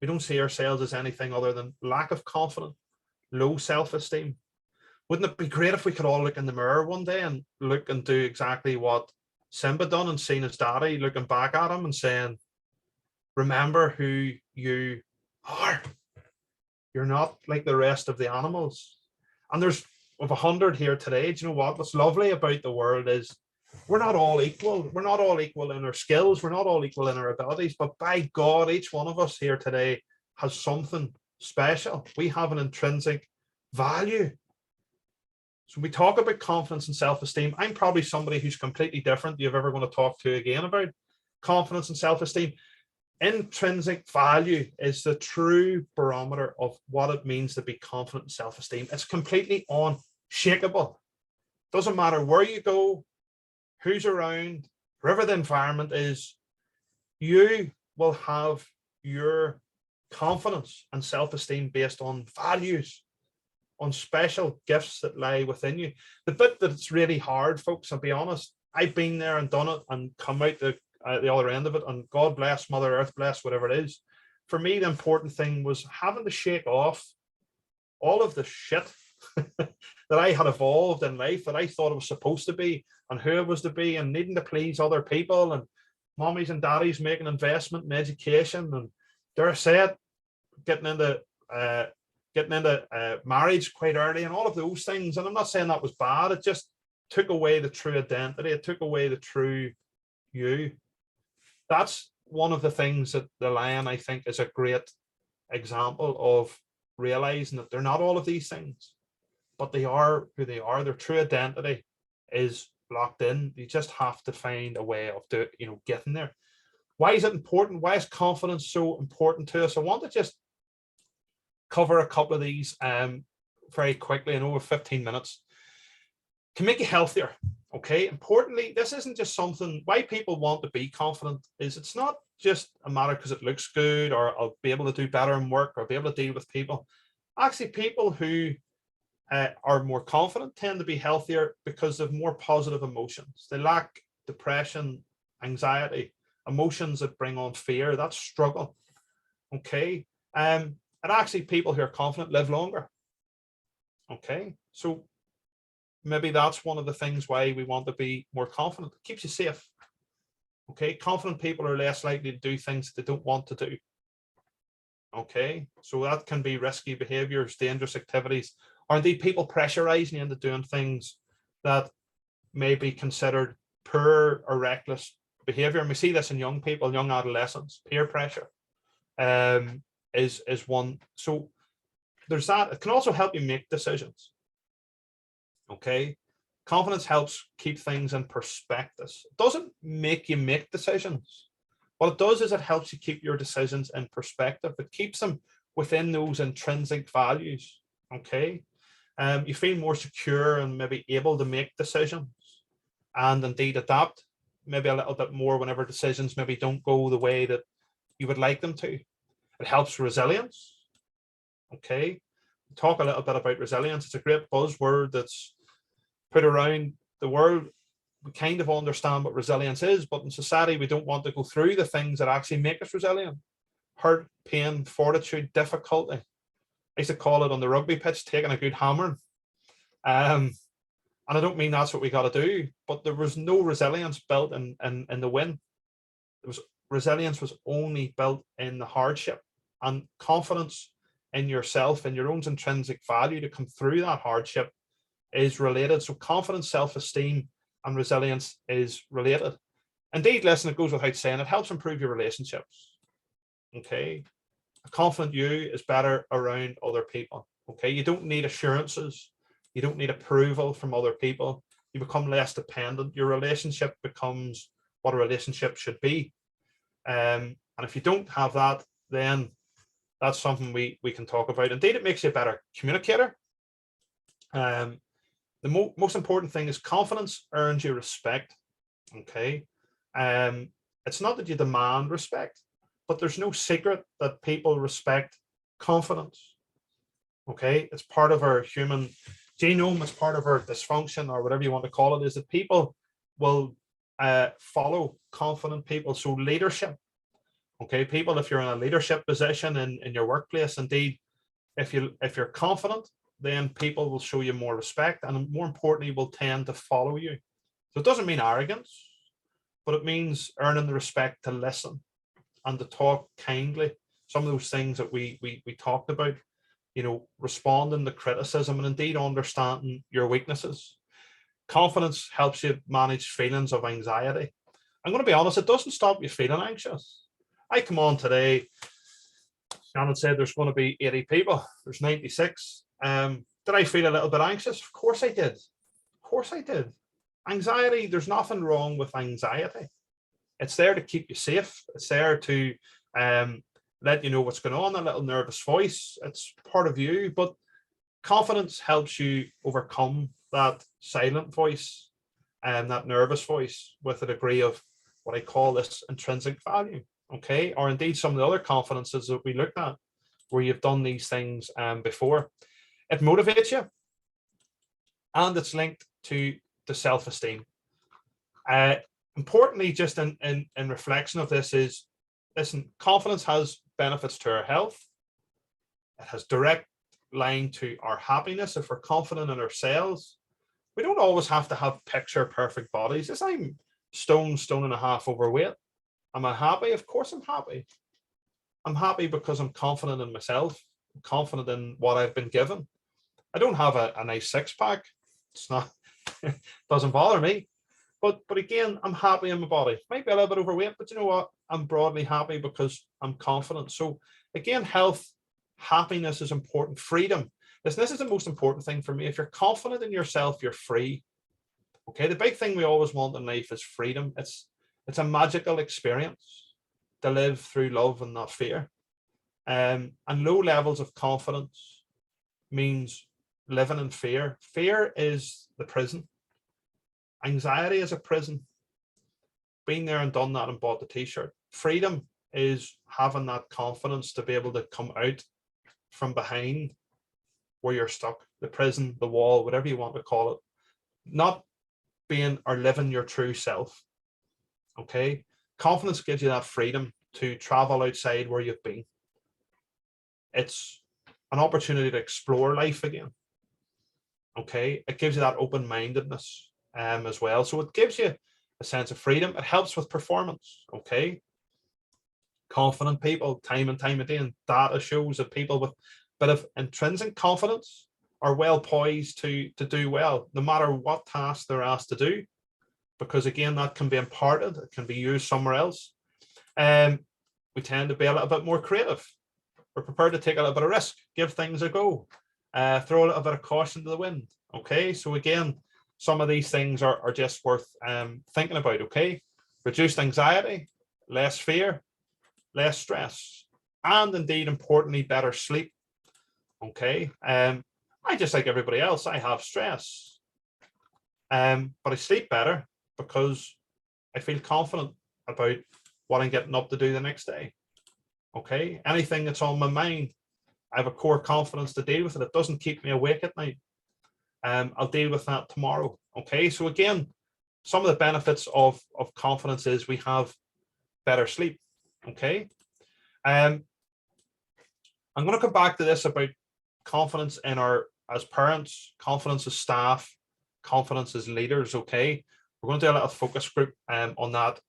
We don't see ourselves as anything other than lack of confidence, low self-esteem. Wouldn't it be great if we could all look in the mirror one day and look and do exactly what Simba done and seen his daddy looking back at him and saying, remember who you are. You're not like the rest of the animals. And there's of 100 here today. Do you know what? What's lovely about the world is we're not all equal. We're not all equal in our skills. We're not all equal in our abilities. But by God, each one of us here today has something special. We have an intrinsic value. So when we talk about confidence and self-esteem, I'm probably somebody who's completely different you're ever going to talk to again about confidence and self-esteem. Intrinsic value is the true barometer of what it means to be confident in self-esteem. It's completely unshakable. Doesn't matter where you go, who's around, wherever the environment is, you will have your confidence and self-esteem based on values, on special gifts that lie within you. The bit that's really hard, folks, I'll be honest, I've been there and done it and come out the other end of it, and God bless Mother Earth, bless whatever it is. For me, the important thing was having to shake off all of the shit that I had evolved in life, that I thought it was supposed to be and who it was to be, and needing to please other people, and mommies and daddies making investment in education, and dare I say it, getting into marriage quite early, and all of those things. And I'm not saying that was bad. It just took away the true identity. It took away the true you. That's one of the things that the lion, I think, is a great example of realizing that they're not all of these things, but they are who they are. Their true identity is locked in. You just have to find a way of getting there. Why is it important? Why is confidence so important to us? I want to just cover a couple of these very quickly in over 15 minutes. Can make you healthier. Okay, importantly, this isn't just something, why people want to be confident is it's not just a matter because it looks good, or I'll be able to do better in work, or be able to deal with people. Actually, people who are more confident tend to be healthier because of more positive emotions. They lack depression, anxiety, emotions that bring on fear, that struggle. Okay, and actually people who are confident live longer. Okay, so maybe that's one of the things why we want to be more confident. It keeps you safe. Okay, confident people are less likely to do things that they don't want to do. Okay, so that can be risky behaviors, dangerous activities, or indeed people pressurizing you into doing things that may be considered poor or reckless behavior. And we see this in young people, young adolescents. Peer pressure is one. So there's that. It can also help you make decisions. Okay, confidence helps keep things in perspective. It doesn't make you make decisions. What it does is it helps you keep your decisions in perspective. It keeps them within those intrinsic values. Okay, you feel more secure and maybe able to make decisions, and indeed adapt maybe a little bit more whenever decisions maybe don't go the way that you would like them to. It helps resilience. Okay, talk a little bit about resilience. It's a great buzzword that's put around the world. We kind of understand what resilience is, but in society we don't want to go through the things that actually make us resilient. Hurt, pain, fortitude, difficulty. I used to call it on the rugby pitch taking a good hammering. And I don't mean that's what we got to do, but there was no resilience built in the win. Resilience was only built in the hardship, and confidence in yourself and your own intrinsic value to come through that hardship is related. So confidence, self-esteem, and resilience is related. Indeed, listen, it goes without saying, it helps improve your relationships. Okay, a confident you is better around other people. Okay, you don't need assurances, you don't need approval from other people. You become less dependent. Your relationship becomes what a relationship should be. And if you don't have that, then that's something we can talk about. Indeed, it makes you a better communicator. The most important thing is confidence earns you respect. Okay, it's not that you demand respect, but there's no secret that people respect confidence. Okay, it's part of our human genome, it's part of our dysfunction, or whatever you want to call it, is that people will follow confident people. So leadership. Okay, people, if you're in a leadership position in your workplace, indeed, if you're confident, then people will show you more respect, and more importantly, will tend to follow you. So it doesn't mean arrogance, but it means earning the respect to listen and to talk kindly. Some of those things that we talked about, responding to criticism, and indeed understanding your weaknesses. Confidence helps you manage feelings of anxiety. I'm going to be honest, it doesn't stop you feeling anxious. I come on today, Shannon said there's going to be 80 people, there's 96. Did I feel a little bit anxious? Of course I did. Of course I did. Anxiety, there's nothing wrong with anxiety. It's there to keep you safe. It's there to let you know what's going on, a little nervous voice. It's part of you, but confidence helps you overcome that silent voice and that nervous voice with a degree of what I call this intrinsic value, okay? Or indeed some of the other confidences that we looked at where you've done these things before. It motivates you, and it's linked to the self-esteem. Importantly, just in reflection of this is, listen, confidence has benefits to our health. It has direct line to our happiness. If we're confident in ourselves, we don't always have to have picture perfect bodies. As I'm stone and a half overweight, am I happy? Of course I'm happy. I'm happy because I'm confident in myself, I'm confident in what I've been given. I don't have a nice six-pack. It's not, doesn't bother me. But again, I'm happy in my body. Might be a little bit overweight, but you know what? I'm broadly happy because I'm confident. So again, health, happiness is important. Freedom. Listen, this is the most important thing for me. If you're confident in yourself, you're free. Okay, the big thing we always want in life is freedom. It's a magical experience to live through love and not fear. And low levels of confidence means living in fear. Fear is the prison. Anxiety is a prison. Been there and done that and bought the t-shirt. Freedom is having that confidence to be able to come out from behind where you're stuck, the prison, the wall, whatever you want to call it. Not being or living your true self. Okay? Confidence gives you that freedom to travel outside where you've been. It's an opportunity to explore life again. Okay? It gives you that open-mindedness as well. So it gives you a sense of freedom. It helps with performance. Okay? Confident people, time and time again, data shows that people with a bit of intrinsic confidence are well poised to do well, no matter what task they're asked to do, because again, that can be imparted, it can be used somewhere else. We tend to be a little bit more creative. We're prepared to take a little bit of risk, give things a go, throw a little bit of caution to the wind. Okay, so again, some of these things are just worth thinking about. Okay, reduced anxiety, less fear, less stress, and indeed, importantly, better sleep. Okay, I just like everybody else, I have stress, but I sleep better because I feel confident about what I'm getting up to do the next day. Okay, anything that's on my mind, I have a core confidence to deal with it. It doesn't keep me awake at night. I'll deal with that tomorrow. Okay, so again, some of the benefits of confidence is we have better sleep. Okay, I'm going to come back to this about confidence in our as parents, confidence as staff, confidence as leaders. Okay, we're going to do a little focus group on that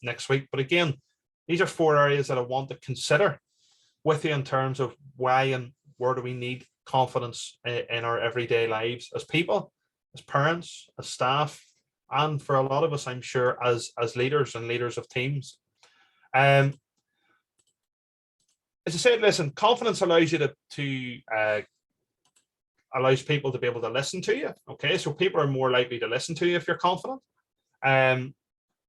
next week. But again, these are 4 areas that I want to consider with you in terms of why and where do we need confidence in our everyday lives as people, as parents, as staff, and for a lot of us, I'm sure, as leaders and leaders of teams. As I said, listen, confidence allows you to allows people to be able to listen to you. Okay, so people are more likely to listen to you if you're confident.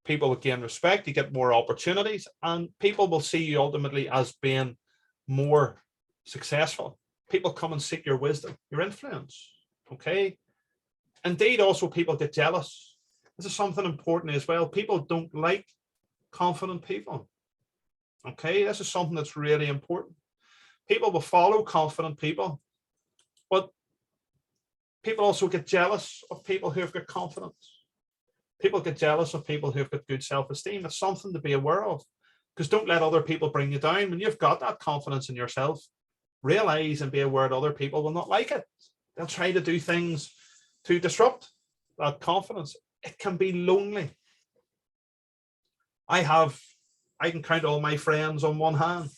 People will gain respect, you get more opportunities, and people will see you ultimately as being more successful. People come and seek your wisdom, your influence. Okay, indeed, also people get jealous. This is something important as well. People don't like confident people. Okay, this is something that's really important. People will follow confident people, but people also get jealous of people who have got confidence. People get jealous of people who have got good self-esteem. It's something to be aware of, because don't let other people bring you down. When you've got that confidence in yourself, realize and be aware that other people will not like it. They'll try to do things to disrupt that confidence. It can be lonely. I can count all my friends on one hand.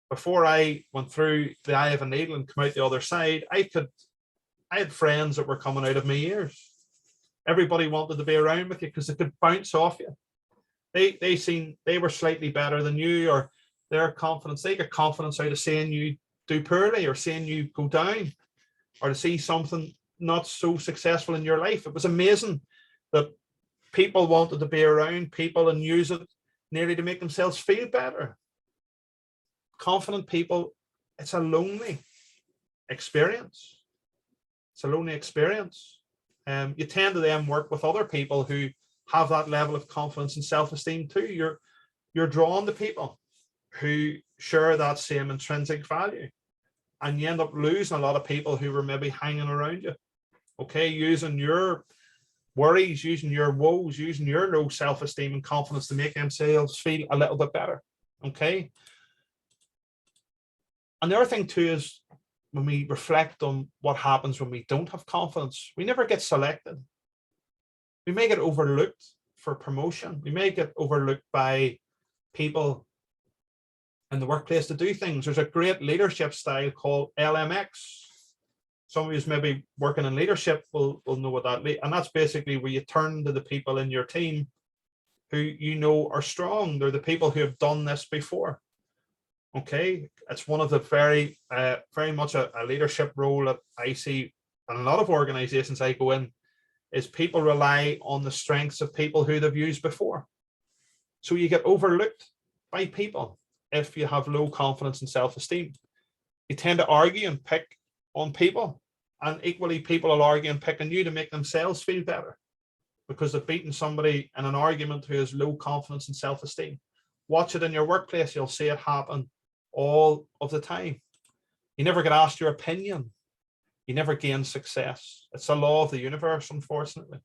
Before I went through the eye of a needle and come out the other side, I had friends that were coming out of my ears. Everybody wanted to be around with you because they could bounce off you. They were slightly better than you, or their confidence, they get confidence out of seeing you do poorly or seeing you go down, or to see something not so successful in your life. It was amazing that people wanted to be around people and use it nearly to make themselves feel better. Confident people, it's a lonely experience. It's a lonely experience. You tend to then work with other people who have that level of confidence and self-esteem too. You're drawn to people who share that same intrinsic value, and you end up losing a lot of people who were maybe hanging around you, okay, using your worries, using your woes, using your low self-esteem and confidence to make themselves feel a little bit better, okay. And the other thing too is, when we reflect on what happens when we don't have confidence, we never get selected. We may get overlooked for promotion. We may get overlooked by people in the workplace to do things. There's a great leadership style called LMX. Somebody who's maybe working in leadership will know what that means. And that's basically where you turn to the people in your team who you know are strong. They're the people who have done this before. Okay, it's one of the very much a leadership role that I see in a lot of organizations I go in, is people rely on the strengths of people who they've used before. So you get overlooked by people if you have low confidence and self-esteem. You tend to argue and pick on people, and equally people will argue and pick on you to make themselves feel better because they've beaten somebody in an argument who has low confidence and self-esteem. Watch it in your workplace, you'll see it happen all of the time. You never get asked your opinion. You never gain success. It's a law of the universe, unfortunately.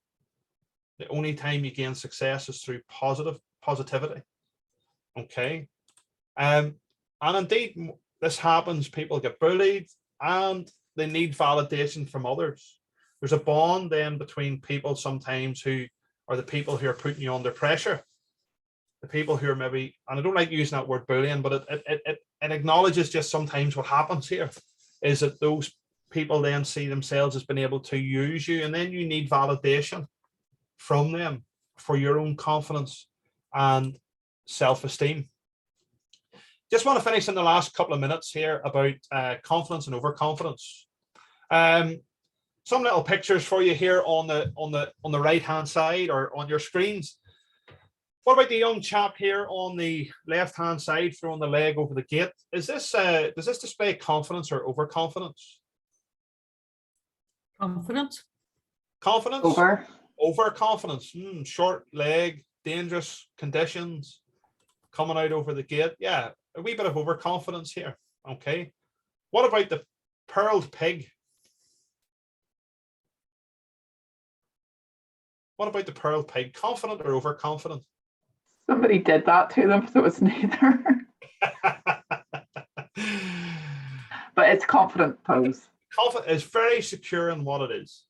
The only time you gain success is through positivity. Okay. And indeed, this happens. People get bullied and they need validation from others. There's a bond then between people sometimes who are the people who are putting you under pressure. The people who are maybe, and I don't like using that word bullying, but it acknowledges just sometimes what happens here is that those people then see themselves as being able to use you, and then you need validation from them for your own confidence and self-esteem. Just want to finish in the last couple of minutes here about confidence and overconfidence. Some little pictures for you here on the right hand side or on your screens. What about the young chap here on the left hand side throwing the leg over the gate? Is this does this display confidence or overconfidence? Confidence. Confidence? Overconfidence. Short leg, dangerous conditions, coming out over the gate. Yeah, a wee bit of overconfidence here. Okay. What about the pearled pig? What about the pearled pig? Confident or overconfident? Somebody did that to them, so it's neither. But it's confident pose. Confident is very secure in what it is.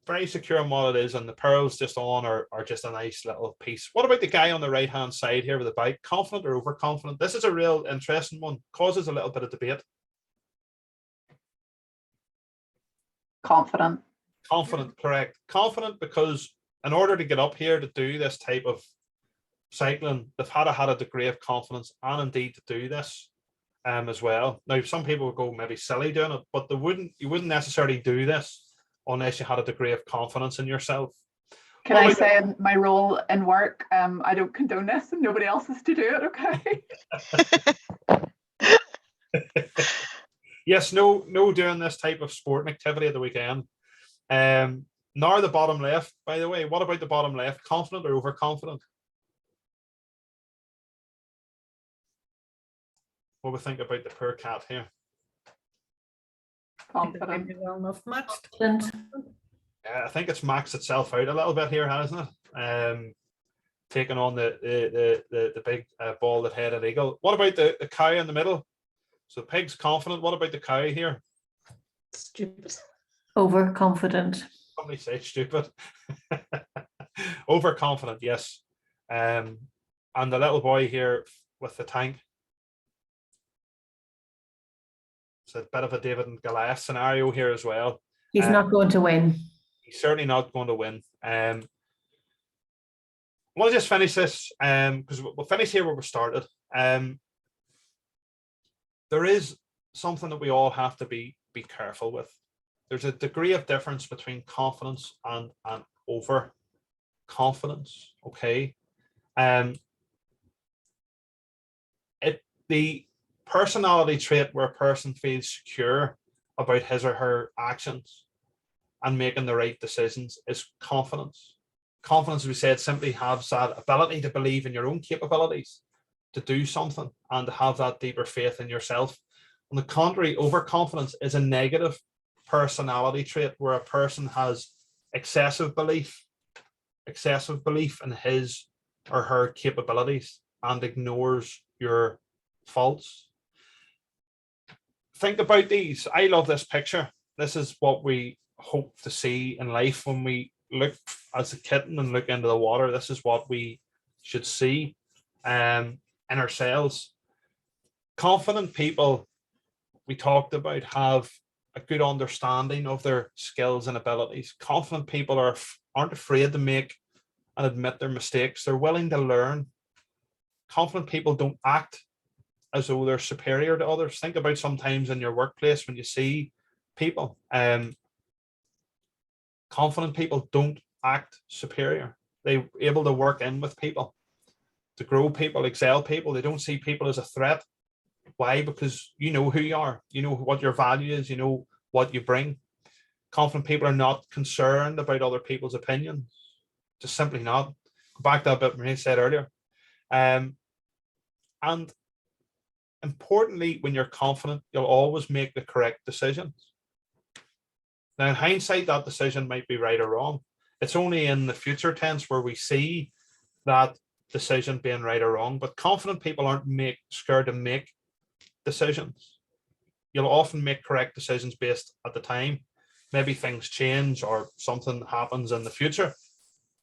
Very secure in what it is, and the pearls just on are just a nice little piece. What about the guy on the right hand side here with the bike? Confident or overconfident? This is a real interesting one. Causes a little bit of debate. Confident. Confident, correct. Confident because in order to get up here to do this type of cycling, they've had a degree of confidence and indeed to do this as well. Now, some people would go maybe silly doing it, but you wouldn't necessarily do this unless you had a degree of confidence in yourself. Can I say in my role in work, I don't condone this and nobody else is to do it, okay? Yes, no doing this type of sporting activity at the weekend. Nor the bottom left, by the way. What about the bottom left? Confident or overconfident? What do we think about the poor cat here? Confident. Well enough matched. I think it's maxed itself out a little bit here, hasn't it? Taking on the big bald headed eagle. What about the cow in the middle? So the pig's confident. What about the cow here? Stupid. Overconfident. Somebody say stupid. Overconfident, yes. And the little boy here with the tank. It's a bit of a David and Goliath scenario here as well. He's not going to win. He's certainly not going to win. I want to just finish this because we'll finish here where we started. There is something that we all have to be careful with. There's a degree of difference between confidence and overconfidence. Okay. The personality trait where a person feels secure about his or her actions and making the right decisions is confidence. Confidence, as we said, simply has that ability to believe in your own capabilities, to do something, and to have that deeper faith in yourself. On the contrary, overconfidence is a negative personality trait where a person has excessive belief in his or her capabilities and ignores your faults. Think about these. I love this picture. This is what we hope to see in life when we look as a kitten and look into the water. This is what we should see in ourselves. Confident people, we talked about, have a good understanding of their skills and abilities. Confident people aren't afraid to make and admit their mistakes. They're willing to learn. Confident people don't act as though they're superior to others. Think about sometimes in your workplace when you see people. Confident people don't act superior. They're able to work in with people, to grow people, excel people. They don't see people as a threat. Why? Because you know who you are. You know what your value is. You know what you bring. Confident people are not concerned about other people's opinions. Just simply not. Go back to that bit Marie said earlier. And importantly, when you're confident, you'll always make the correct decisions. Now, in hindsight, that decision might be right or wrong. It's only in the future tense where we see that decision being right or wrong. But confident people aren't scared to make decisions. You'll often make correct decisions based at the time. Maybe things change or something happens in the future,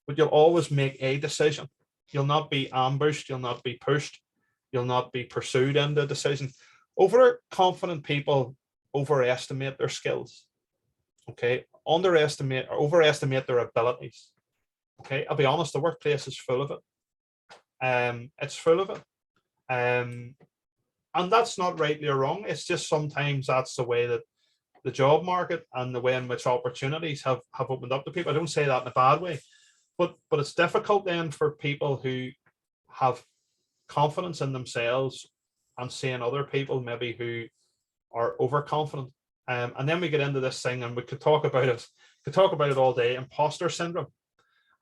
but you'll always make a decision. You'll not be ambushed. You'll not be pushed. You'll not be pursued into a decision. Overconfident people overestimate their skills. Okay, overestimate their abilities. Okay, I'll be honest, the workplace is full of it. It's full of it. And that's not rightly or wrong. It's just sometimes that's the way that the job market and the way in which opportunities have opened up to people. I don't say that in a bad way, but it's difficult then for people who have confidence in themselves and seeing other people maybe who are overconfident. And then we get into this thing, and we could talk about it all day, imposter syndrome.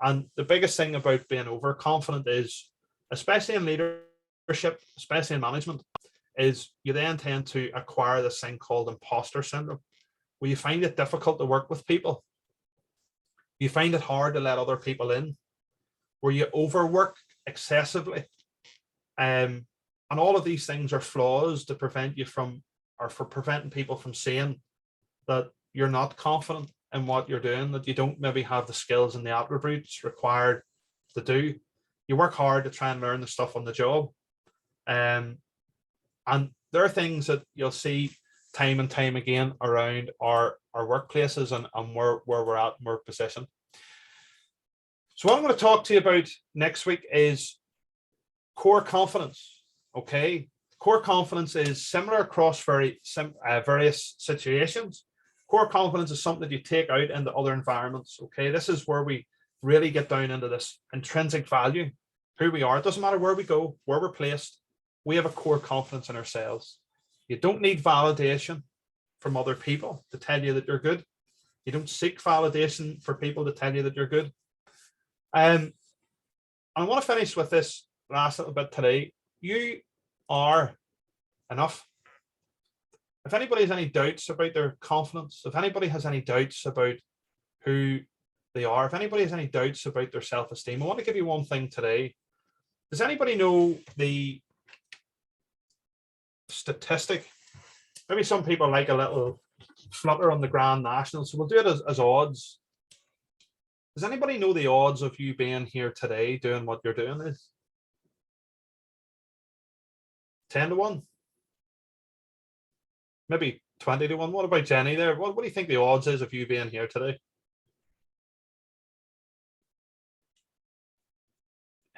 And the biggest thing about being overconfident is, especially in leadership, especially in management, is you then tend to acquire this thing called imposter syndrome, where you find it difficult to work with people. You find it hard to let other people in, where you overwork excessively. And all of these things are flaws to prevent you from, or for preventing people from seeing that you're not confident in what you're doing, that you don't maybe have the skills and the attributes required to do. You work hard to try and learn the stuff on the job. And there are things that you'll see time and time again around our workplaces and where we're at and we're positioned. So what I'm going to talk to you about next week is core confidence. Okay, core confidence is similar across various situations. Core confidence is something that you take out into other environments. Okay, this is where we really get down into this intrinsic value, who we are. It doesn't matter where we go, where we're placed. We have a core confidence in ourselves. You don't need validation from other people to tell you that you're good. You don't seek validation for people to tell you that you're good. I want to finish with this last little bit today. You are enough. If anybody has any doubts about their confidence, if anybody has any doubts about who they are, if anybody has any doubts about their self-esteem, I want to give you one thing today. Does anybody know the statistic? Maybe some people like a little flutter on the Grand National, so we'll do it as odds. Does anybody know the odds of you being here today doing what you're doing is? 10 to 1? Maybe 20 to 1. What about Jenny there? What do you think the odds is of you being here today?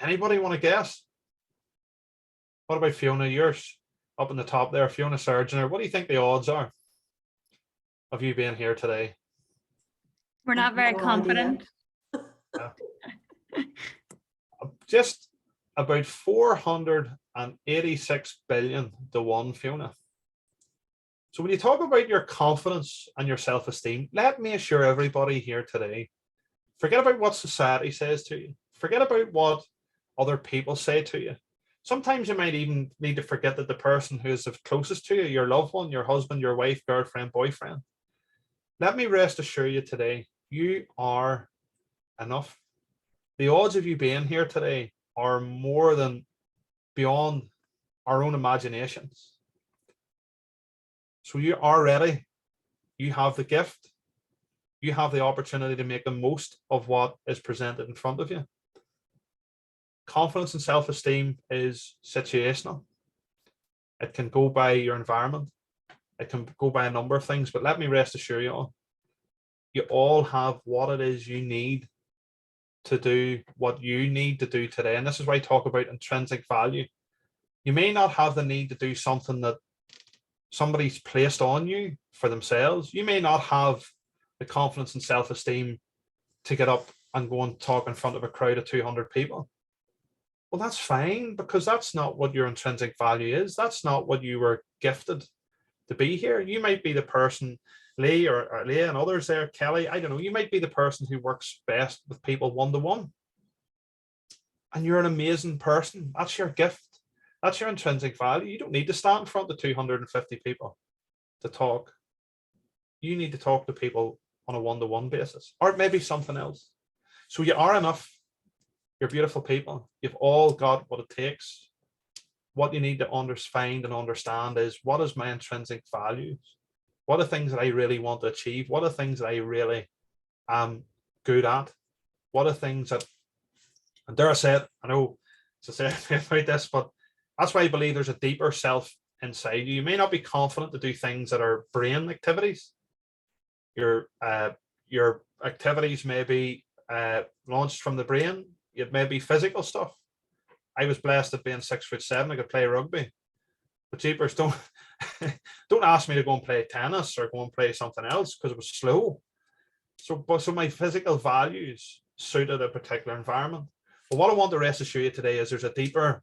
Anybody want to guess? What about Fiona? Yours up in the top there, Fiona Surgeoner. What do you think the odds are of you being here today? We're not very confident. Just about 486 billion to 1, Fiona. So when you talk about your confidence and your self-esteem, let me assure everybody here today, forget about what society says to you. Forget about what other people say to you. Sometimes you might even need to forget that the person who is the closest to you, your loved one, your husband, your wife, girlfriend, boyfriend. Let me rest assure you today, you are enough. The odds of you being here today are more than beyond our own imaginations. So you are ready. You have the gift. You have the opportunity to make the most of what is presented in front of you. Confidence and self-esteem is situational. It can go by your environment. It can go by a number of things, but let me rest assure you all have what it is you need to do what you need to do today. And this is why I talk about intrinsic value. You may not have the need to do something that somebody's placed on you for themselves. You may not have the confidence and self-esteem to get up and go and talk in front of a crowd of 200 people. Well, that's fine, because that's not what your intrinsic value is. That's not what you were gifted to be here. You might be the person, Lee or Leah and others there, Kelly, I don't know, you might be the person who works best with people one-to-one. And you're an amazing person. That's your gift. That's your intrinsic value. You don't need to stand in front of 250 people to talk. You need to talk to people on a one-to-one basis, or maybe something else. So you are enough. You're beautiful people. You've all got what it takes. What you need to find and understand is, what is my intrinsic values? What are things that I really want to achieve? What are things that I really am good at? What are things that, and dare I say it, I know to say about this, but that's why I believe there's a deeper self inside you. You may not be confident to do things that are brain activities. Your activities may be launched from the brain. It may be physical stuff. I was blessed at being 6'7". I could play rugby, but jeepers, don't ask me to go and play tennis or go and play something else, because it was slow. So my physical values suited a particular environment. But what I want to rest assure you today is there's a deeper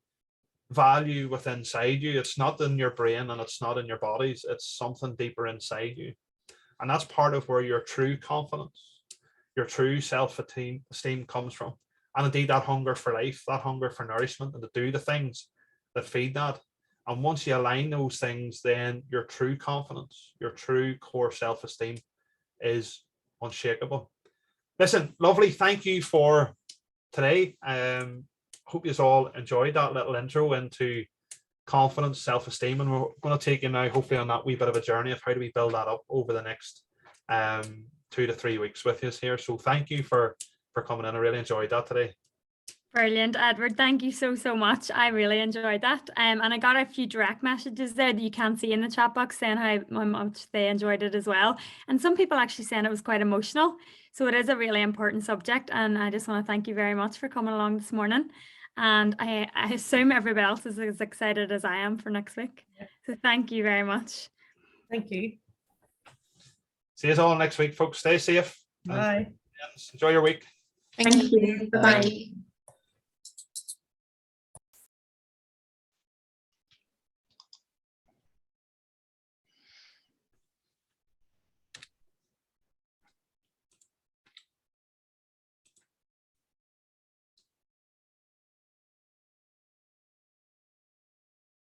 value within inside you. It's not in your brain and it's not in your bodies. It's something deeper inside you. And that's part of where your true confidence, your true self-esteem comes from. And indeed, that hunger for life, that hunger for nourishment, and to do the things that feed that. And once you align those things, then your true confidence, your true core self-esteem is unshakable. Listen, lovely. Thank you for today. Hope you all enjoyed that little intro into confidence, self-esteem, and we're going to take you now hopefully on that wee bit of a journey of how do we build that up over the next 2 to 3 weeks with us here. So thank you for coming in. I really enjoyed that today. Brilliant, Edward. Thank you so much. I really enjoyed that. And I got a few direct messages there that you can't see in the chat box saying how much they enjoyed it as well. And some people actually saying it was quite emotional. So it is a really important subject. And I just want to thank you very much for coming along this morning. And I assume everybody else is as excited as I am for next week. Yeah. So thank you very much. Thank you. See you all next week, folks. Stay safe. Bye. And enjoy your week. Thank you. Bye-bye.